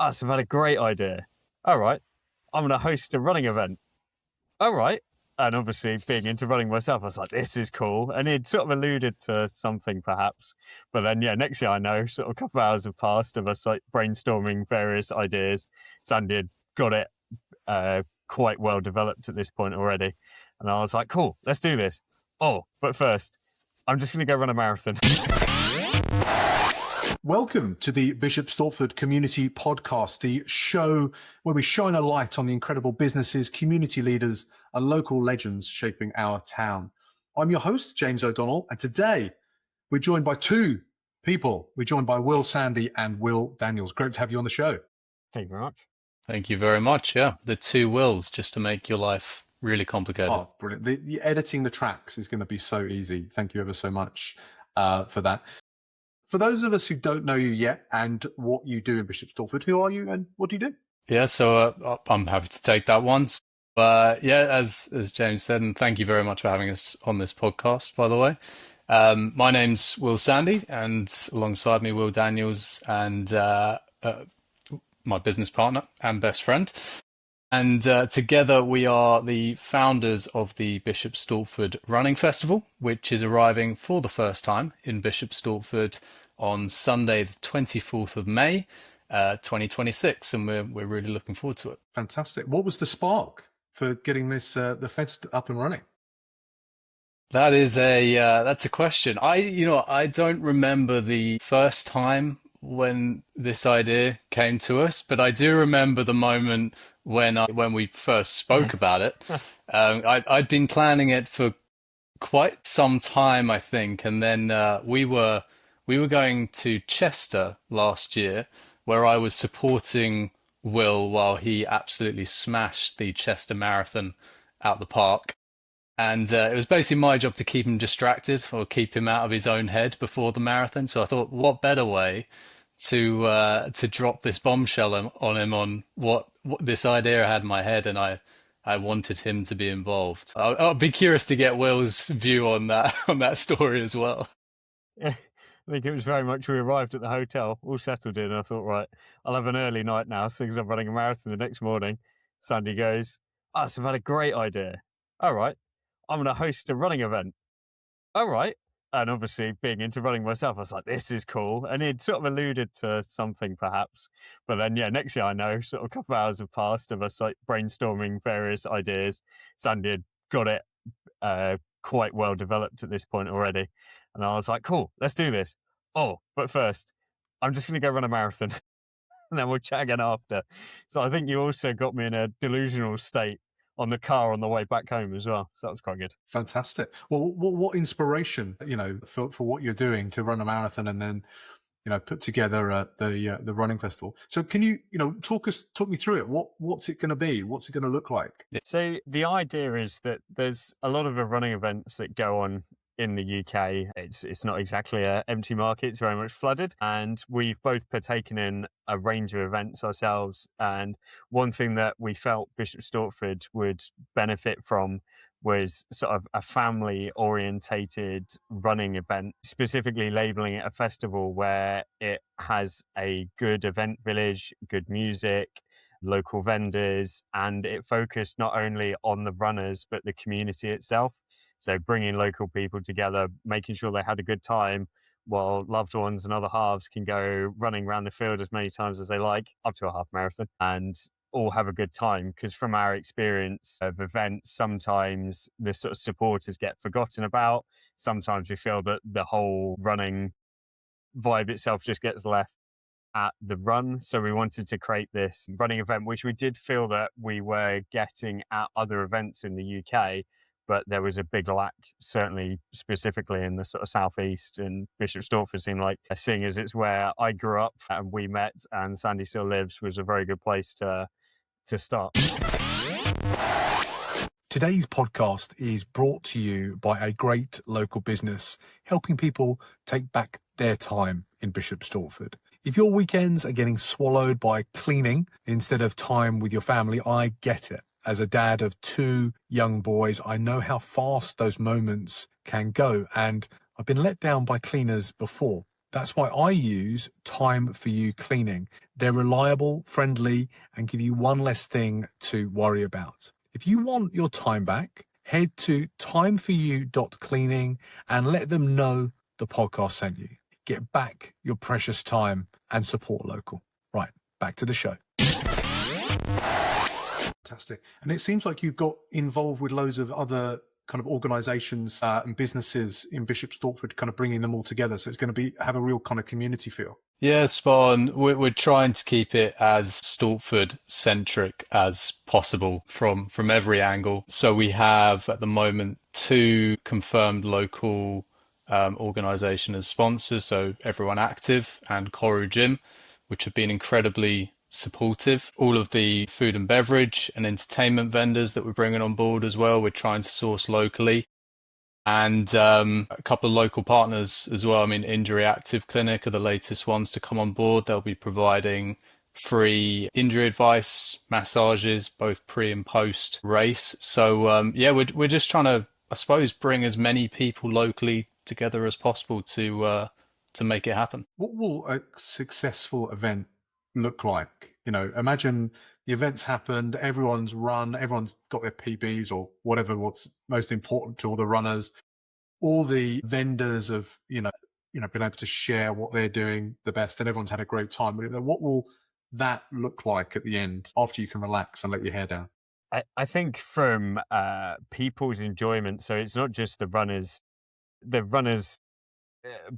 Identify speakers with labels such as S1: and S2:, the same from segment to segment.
S1: I've had a great idea. All right, I'm going to host a running event. All right. And obviously, being into running myself, I was like, this is cool. And he'd sort of alluded to something perhaps. But then, yeah, next thing I know, sort of a couple of hours have passed of us like brainstorming various ideas. Sandy had got it quite well developed at this point already. And I was like, cool, let's do this. Oh, but first, I'm just going to go run a marathon.
S2: Welcome to the Bishop Stortford Community Podcast, the show where we shine a light on the incredible businesses, community leaders, and local legends shaping our town. I'm your host, James O'Donnell, and today we're joined by two people. We're joined by Will Sandy and Will Daniels. Great to have you on the show.
S1: Thank you very much.
S3: Thank you very much. Yeah, the two Wills, just to make your life really complicated.
S2: Oh, brilliant. The editing the tracks is going to be so easy. Thank you ever so much for that. For those of us who don't know you yet and what you do in Bishop Stortford, who are you and what do you do?
S3: Yeah, so I'm happy to take that one. Yeah, as James said, and thank you very much for having us on this podcast, by the way. My name's Will Sandy, and alongside me, Will Daniels, and my business partner and best friend. And together we are the founders of the Bishop Stortford Running Festival, which is arriving for the first time in Bishop Stortford on Sunday, the 24th of May, 2026. And we're really looking forward to it.
S2: Fantastic. What was the spark for getting this the fest up and running?
S3: That is that's a question. I don't remember the first time when this idea came to us, but I do remember the moment when we first spoke about it. I'd been planning it for quite some time, I think, and then we were going to Chester last year, where I was supporting Will while he absolutely smashed the Chester Marathon out the park. And it was basically my job to keep him distracted or keep him out of his own head before the marathon. So I thought, what better way to drop this bombshell on him on what this idea I had in my head, and I wanted him to be involved. I'll be curious to get Will's view on that story as well.
S1: Yeah, I think it was very much we arrived at the hotel, all settled in, and I thought, right, I'll have an early night now, because I'm running a marathon the next morning. Sandy goes, I've had a great idea. All right, I'm going to host a running event. All right. And obviously, being into running myself, I was like, this is cool. And he'd sort of alluded to something perhaps. But then, yeah, next thing I know, sort of a couple of hours have passed of us like brainstorming various ideas. Sandy had got it quite well developed at this point already. And I was like, cool, let's do this. Oh, but first, I'm just going to go run a marathon. And then we'll chat again after. So I think you also got me in a delusional state on the car on the way back home as well. So that was quite good.
S2: Fantastic. Well, what inspiration, for what you're doing to run a marathon and then, put together the running festival. So can you, talk me through it? What's it going to be? What's it going to look like?
S1: So the idea is that there's a lot of running events that go on in the UK. It's not exactly an empty market, it's very much flooded. And we've both partaken in a range of events ourselves. And one thing that we felt Bishop Stortford would benefit from was sort of a family orientated running event, specifically labeling it a festival where it has a good event village, good music, local vendors, and it focused not only on the runners, but the community itself. So bringing local people together, making sure they had a good time while loved ones and other halves can go running around the field as many times as they like, up to a half marathon, and all have a good time. Because from our experience of events, sometimes the sort of supporters get forgotten about. Sometimes we feel that the whole running vibe itself just gets left at the run. So we wanted to create this running event, which we did feel that we were getting at other events in the UK, but there was a big lack, certainly specifically in the sort of southeast, and Bishop Stortford seemed like, seeing as it's where I grew up and we met and Sandy still lives, was a very good place to start.
S2: Today's podcast is brought to you by a great local business helping people take back their time in Bishop Stortford. If your weekends are getting swallowed by cleaning instead of time with your family, I get it. As a dad of two young boys, I know how fast those moments can go, and I've been let down by cleaners before. That's why I use Time For You cleaning. They're reliable, friendly, and give you one less thing to worry about. If you want your time back, head to timeforyou.cleaning and let them know the podcast sent you. Get back your precious time and support local. Right, back to the show. Fantastic. And it seems like you've got involved with loads of other kind of organisations and businesses in Bishop Stortford, kind of bringing them all together. So it's going to have a real kind of community feel.
S3: Yeah, spot on. We're trying to keep it as Stortford centric as possible from every angle. So we have at the moment 2 confirmed local organisation as sponsors. So Everyone Active and Koru Gym, which have been incredibly supportive. All of the food and beverage and entertainment vendors that we're bringing on board as well, we're trying to source locally. And a couple of local partners as well. I mean, Injury Active Clinic are the latest ones to come on board. They'll be providing free injury advice, massages, both pre and post race. So yeah, we're just trying to, I suppose, bring as many people locally together as possible to make it happen.
S2: What will a successful event look like? You know, imagine the event's happened, everyone's run, everyone's got their PBs or whatever, what's most important to all the runners. All the vendors have, been able to share what they're doing the best, and everyone's had a great time. What will that look like at the end after you can relax and let your hair down?
S1: I think from people's enjoyment, so it's not just the runners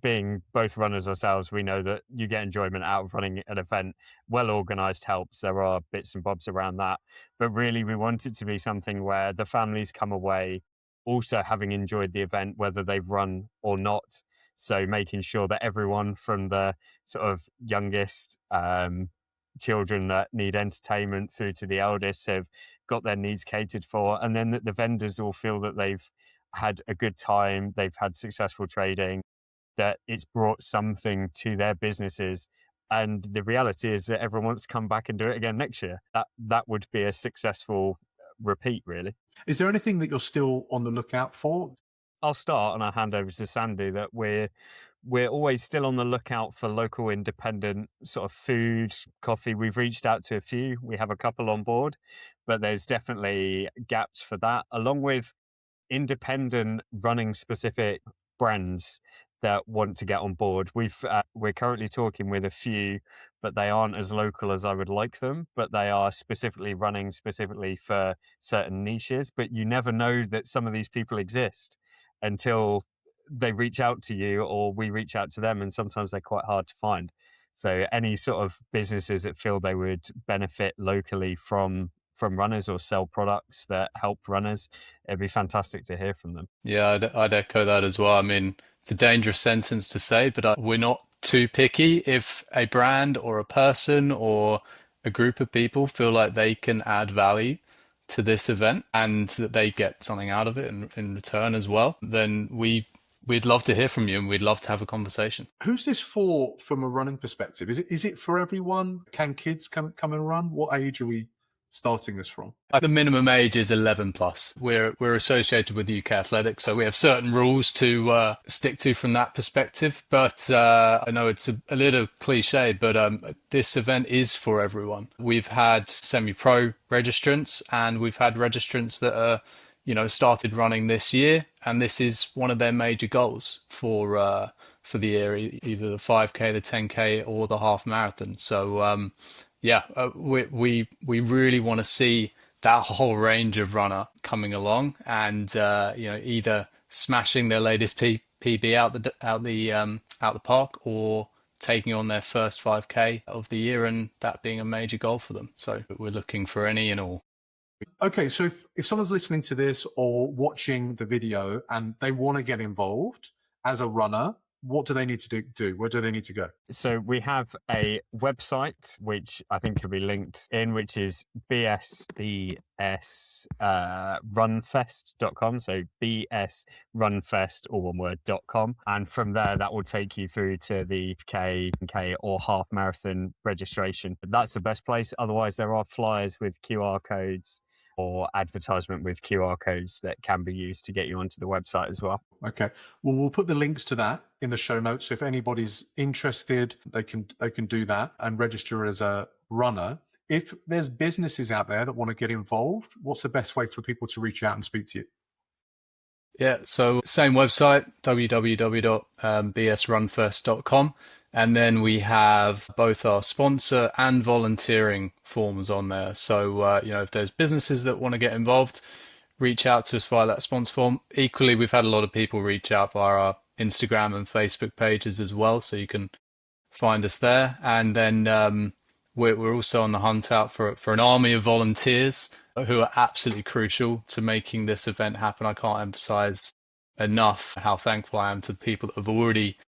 S1: being both runners ourselves, we know that you get enjoyment out of running an event. Well organized helps. There are bits and bobs around that. But really, we want it to be something where the families come away also having enjoyed the event, whether they've run or not. So making sure that everyone from the sort of youngest children that need entertainment through to the eldest have got their needs catered for. And then that the vendors all feel that they've had a good time, they've had successful trading, that it's brought something to their businesses. And the reality is that everyone wants to come back and do it again next year. That would be a successful repeat, really.
S2: Is there anything that you're still on the lookout for?
S1: I'll start and I'll hand over to Sandy that we're always still on the lookout for local independent sort of food, coffee. We've reached out to a few. We have a couple on board, but there's definitely gaps for that, along with independent running specific brands that want to get on board. We're currently talking with a few, but they aren't as local as I would like them, but they are specifically running specifically for certain niches. But you never know that some of these people exist until they reach out to you or we reach out to them, and sometimes they're quite hard to find. So any sort of businesses that feel they would benefit locally from runners or sell products that help runners, it'd be fantastic to hear from them.
S3: Yeah, I'd echo that as well. I mean, it's a dangerous sentence to say, but we're not too picky. If a brand or a person or a group of people feel like they can add value to this event and that they get something out of it in return as well, then we'd love to hear from you and we'd love to have a conversation.
S2: Who's this for from a running perspective? Is it for everyone? Can kids come and run? What age are we starting this from?
S3: The minimum age is 11 plus. We're associated with UK Athletics, so we have certain rules to stick to from that perspective. But I know it's a little cliche, but this event is for everyone. We've had semi-pro registrants and we've had registrants that are, started running this year, and this is one of their major goals for the year, either the 5K, the 10K, or the half marathon. So we really want to see that whole range of runner coming along, and either smashing their latest PB out the park, or taking on their first 5K of the year, and that being a major goal for them. So we're looking for any and all.
S2: Okay, so if someone's listening to this or watching the video and they want to get involved as a runner, what do they need to do? Where do they need to go?
S1: So we have a website, which I think can be linked in, which is runfest.com. So bsrunfest, all one word, .com. And from there, that will take you through to the K or half marathon registration. That's the best place. Otherwise, there are flyers with QR codes or advertisement with QR codes that can be used to get you onto the website as well.
S2: Okay. Well, we'll put the links to that in the show notes. So if anybody's interested, they can do that and register as a runner. If there's businesses out there that want to get involved, what's the best way for people to reach out and speak to you?
S3: Yeah, so same website, www.bsrunfest.com. And then we have both our sponsor and volunteering forms on there. So, if there's businesses that want to get involved, reach out to us via that sponsor form. Equally, we've had a lot of people reach out via our Instagram and Facebook pages as well. So you can find us there. And then we're also on the hunt out for an army of volunteers who are absolutely crucial to making this event happen. I can't emphasize enough how thankful I am to the people that have already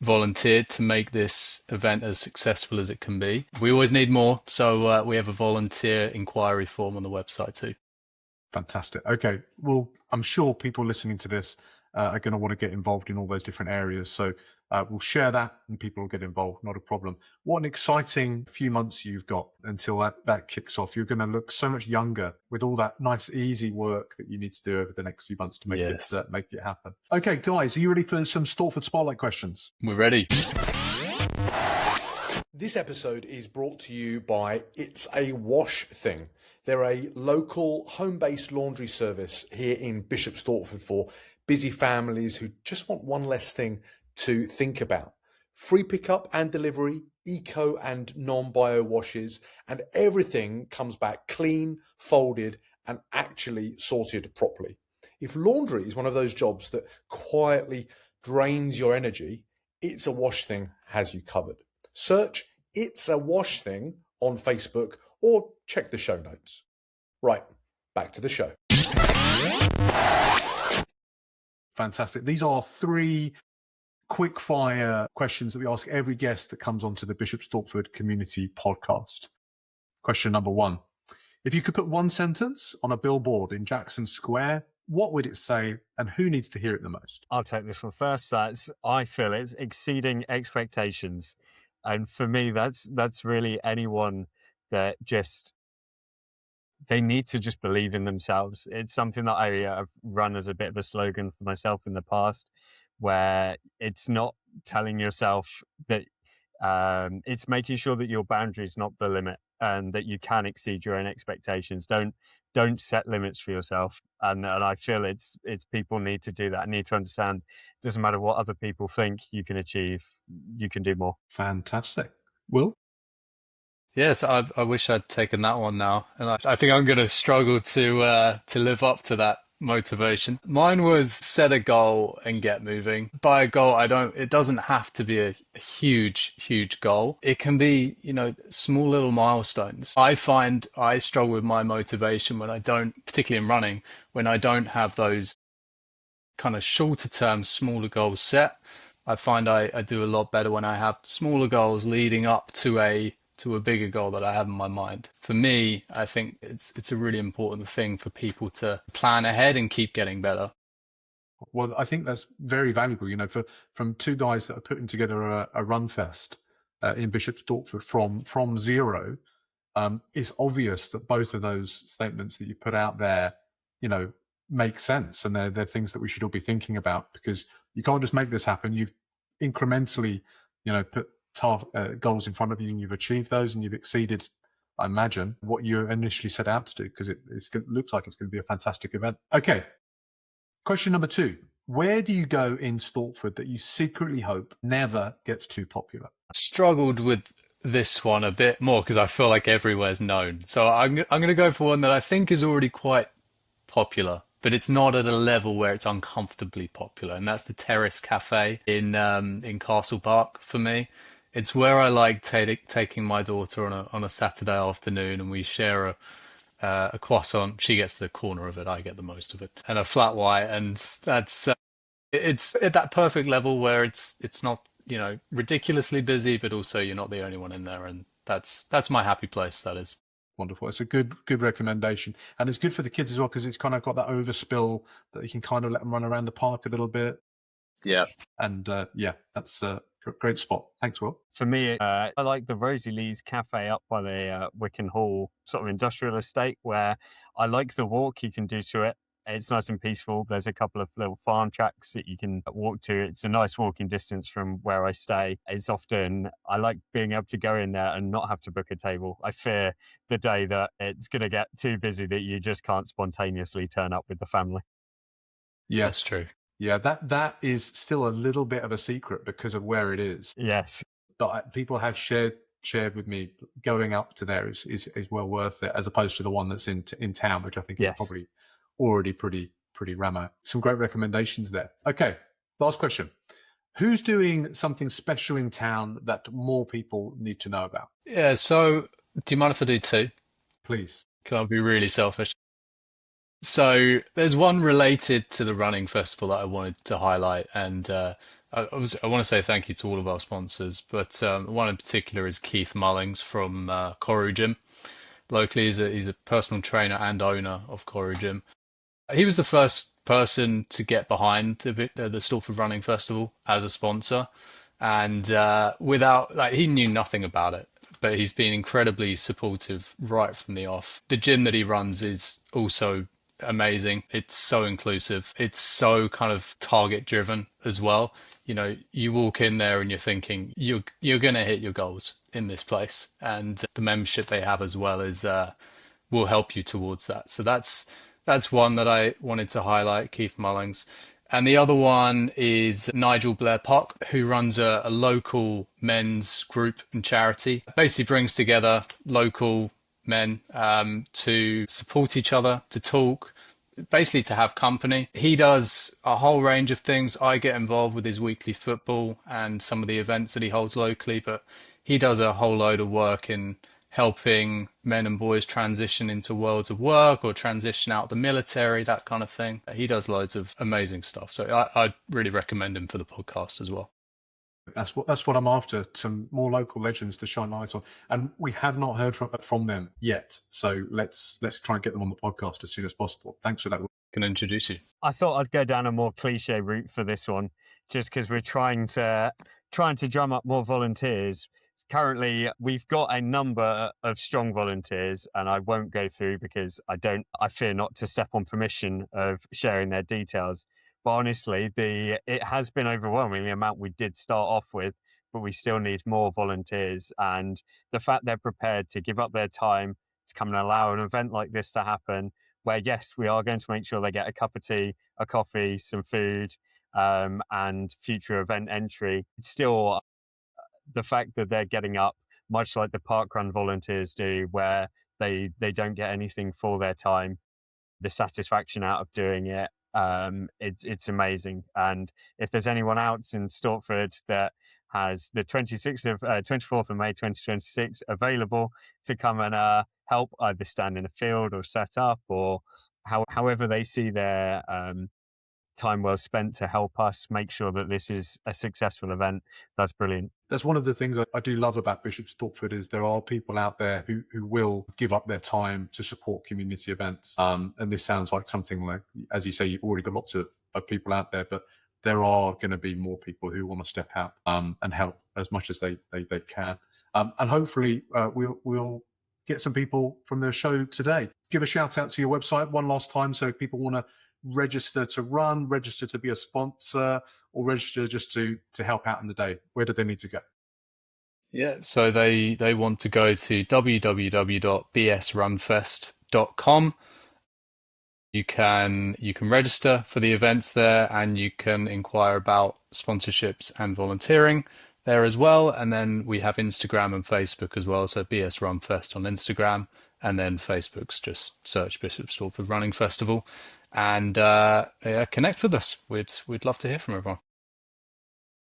S3: volunteered to make this event as successful as it can be. We always need more, so we have a volunteer inquiry form on the website too.
S2: Fantastic. Okay. Well, I'm sure people listening to this are going to want to get involved in all those different areas. So we'll share that and people will get involved. Not a problem. What an exciting few months you've got until that kicks off. You're going to look so much younger with all that nice, easy work that you need to do over the next few months to make it happen. Okay, guys, are you ready for some Stortford Spotlight questions?
S3: We're ready.
S2: This episode is brought to you by It's a Wash Thing. They're a local home-based laundry service here in Bishop Stortford for busy families who just want one less thing to think about. Free pickup and delivery, eco and non-bio washes, and everything comes back clean, folded, and actually sorted properly. If laundry is one of those jobs that quietly drains your energy, It's a Wash Thing has you covered. Search It's a Wash Thing on Facebook or check the show notes. Right, back to the show. Fantastic. These are 3 quick fire questions that we ask every guest that comes onto the Bishop Stortford Community Podcast. Question number 1. If you could put one sentence on a billboard in Jackson Square, what would it say and who needs to hear it the most?
S1: I'll take this one first. I feel it's exceeding expectations. And for me, that's really anyone that they need to just believe in themselves. It's something that I've run as a bit of a slogan for myself in the past, where it's not telling yourself that it's making sure that your boundary is not the limit and that you can exceed your own expectations. Don't set limits for yourself. And I feel it's people need to do that. Need to understand it doesn't matter what other people think you can achieve, you can do more.
S2: Fantastic. Will?
S3: Yes, I wish I'd taken that one now, and I think I'm going to struggle to live up to that motivation. Mine was set a goal and get moving. By a goal, it doesn't have to be a huge goal. It can be, small little milestones. I find I struggle with my motivation when I don't, particularly in running, when I don't have those kind of shorter term, smaller goals set. I find I do a lot better when I have smaller goals leading up to a bigger goal that I have in my mind. For me, I think it's a really important thing for people to plan ahead and keep getting better.
S2: Well, I think that's very valuable, from 2 guys that are putting together a Runfest in Bishop Stortford from zero. It's obvious that both of those statements that you put out there, make sense, and they're things that we should all be thinking about, because you can't just make this happen. You've incrementally, put goals in front of you, and you've achieved those, and you've exceeded, I imagine, what you initially set out to do, because it looks like it's going to be a fantastic event. Okay. Question number 2. Where do you go in Stortford that you secretly hope never gets too popular?
S3: Struggled with this one a bit more because I feel like everywhere's known. So I'm going to go for one that I think is already quite popular, but it's not at a level where it's uncomfortably popular, and that's the Terrace Cafe in Castle Park for me. It's where I like taking my daughter on a Saturday afternoon, and we share a croissant. She gets the corner of it, I get the most of it, and a flat white, and that's it's at that perfect level where it's not ridiculously busy, but also you're not the only one in there, and that's my happy place. That is
S2: wonderful. It's a good recommendation, and it's good for the kids as well, because it's kind of got that overspill that you can kind of let them run around the park a little bit.
S3: Yeah,
S2: and that's Great spot. Thanks, Will.
S1: For me, I like the Rosie Lee's Cafe up by the Wicken Hall sort of industrial estate, where I like the walk you can do to it. It's nice and peaceful. There's a couple of little farm tracks that you can walk to. It's a nice walking distance from where I stay. I like being able to go in there and not have to book a table. I fear the day that it's going to get too busy that you just can't spontaneously turn up with the family.
S2: Yeah,
S3: That's true.
S2: Yeah, that is still a little bit of a secret because of where it is.
S1: Yes.
S2: But people have shared with me going up to there is well worth it, as opposed to the one that's in town, which I think is probably already pretty rammo. Some great recommendations there. Okay, last question. Who's doing something special in town that more people need to know about?
S3: Yeah, so do you mind if I do two?
S2: Please.
S3: Can I be really selfish? So there's one related to the running festival that I wanted to highlight, and I want to say thank you to all of our sponsors, but one in particular is Keith Mullings from Koru Gym. Locally, he's a personal trainer and owner of Koru Gym. He was the first person to get behind the Stortford Running Festival as a sponsor, and he knew nothing about it, but he's been incredibly supportive right from the off. The gym that he runs is also amazing. It's so inclusive. It's so kind of target driven as well. You know, you walk in there and you're thinking you're going to hit your goals in this place, and the membership they have as well is will help you towards that. So that's one that I wanted to highlight, Keith Mullings. And the other one is Nigel Blair Pock, who runs a local men's group and charity. Basically brings together local men to support each other, to talk, basically to have company. He does a whole range of things. I get involved with his weekly football and some of the events that he holds locally, but he does a whole load of work in helping men and boys transition into worlds of work or transition out the military, that kind of thing. He does loads of amazing stuff. So I'd really recommend him for the podcast as well.
S2: That's what I'm after, some more local legends to shine light on. And we have not heard from them yet. So let's try and get them on the podcast as soon as possible. Thanks for that.
S3: Can I introduce you?
S1: I thought I'd go down a more cliche route for this one, just because we're trying to drum up more volunteers. Currently, we've got a number of strong volunteers, and I won't go through because I fear not to step on permission of sharing their details. But honestly, it has been overwhelming, the amount we did start off with, but we still need more volunteers. And the fact they're prepared to give up their time to come and allow an event like this to happen, where yes, we are going to make sure they get a cup of tea, a coffee, some food, and future event entry. It's still the fact that they're getting up, much like the parkrun volunteers do, where they don't get anything for their time, the satisfaction out of doing it, it's amazing. And if there's anyone else in Stortford that has the 24th of May 2026 available to come and help either stand in a field or set up, or however they see their time well spent to help us make sure that this is a successful event, that's brilliant.
S2: That's one of the things I do love about Bishop Stortford, is there are people out there who will give up their time to support community events. And this sounds like something like, as you say, you've already got lots of people out there, but there are going to be more people who want to step out and help as much as they can. And hopefully we'll get some people from the show today. Give a shout out to your website one last time, so if people want to register to run, register to be a sponsor, or register just to help out in the day, where do they need to go?
S3: Yeah, so they want to go to www.bsrunfest.com. You can register for the events there, and you can inquire about sponsorships and volunteering there as well. And then we have Instagram and Facebook as well, so BS Runfest on Instagram, and then Facebook's just search Bishop Stortford Running Festival. And connect with us. We'd love to hear from everyone.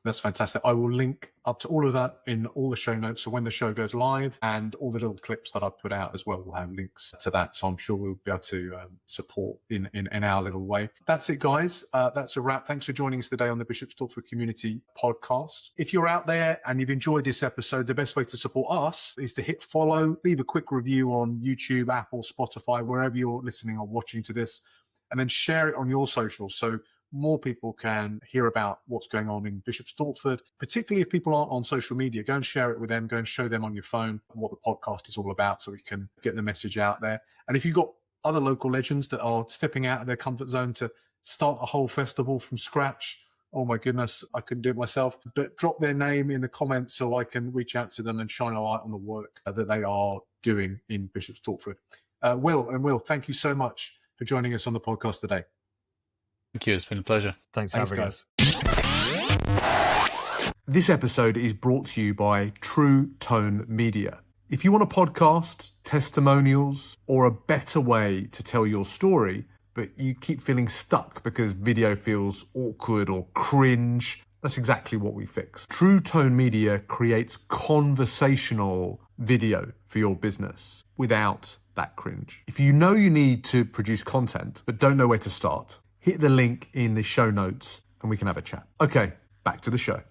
S2: That's fantastic. I will link up to all of that in all the show notes. So when the show goes live, and all the little clips that I've put out as well will have links to that. So I'm sure we'll be able to support in our little way. That's it, guys. That's a wrap. Thanks for joining us today on the Bishop Stortford Community Podcast. If you're out there and you've enjoyed this episode, the best way to support us is to hit follow, leave a quick review on YouTube, Apple, Spotify, wherever you're listening or watching to this, and then share it on your socials, so more people can hear about what's going on in Bishop Stortford, particularly if people aren't on social media. Go and share it with them. Go and show them on your phone what the podcast is all about so we can get the message out there. And if you've got other local legends that are stepping out of their comfort zone to start a whole festival from scratch, oh my goodness, I couldn't do it myself. But drop their name in the comments so I can reach out to them and shine a light on the work that they are doing in Bishop Stortford. Will, thank you so much for joining us on the podcast today.
S3: Thank you. It's been a pleasure.
S1: Thanks for having us.
S2: This episode is brought to you by True Tone Media. If you want a podcast, testimonials, or a better way to tell your story, but you keep feeling stuck because video feels awkward or cringe, that's exactly what we fix. True Tone Media creates conversational video for your business without that cringe. If you know you need to produce content but don't know where to start, hit the link in the show notes and we can have a chat. Okay, back to the show.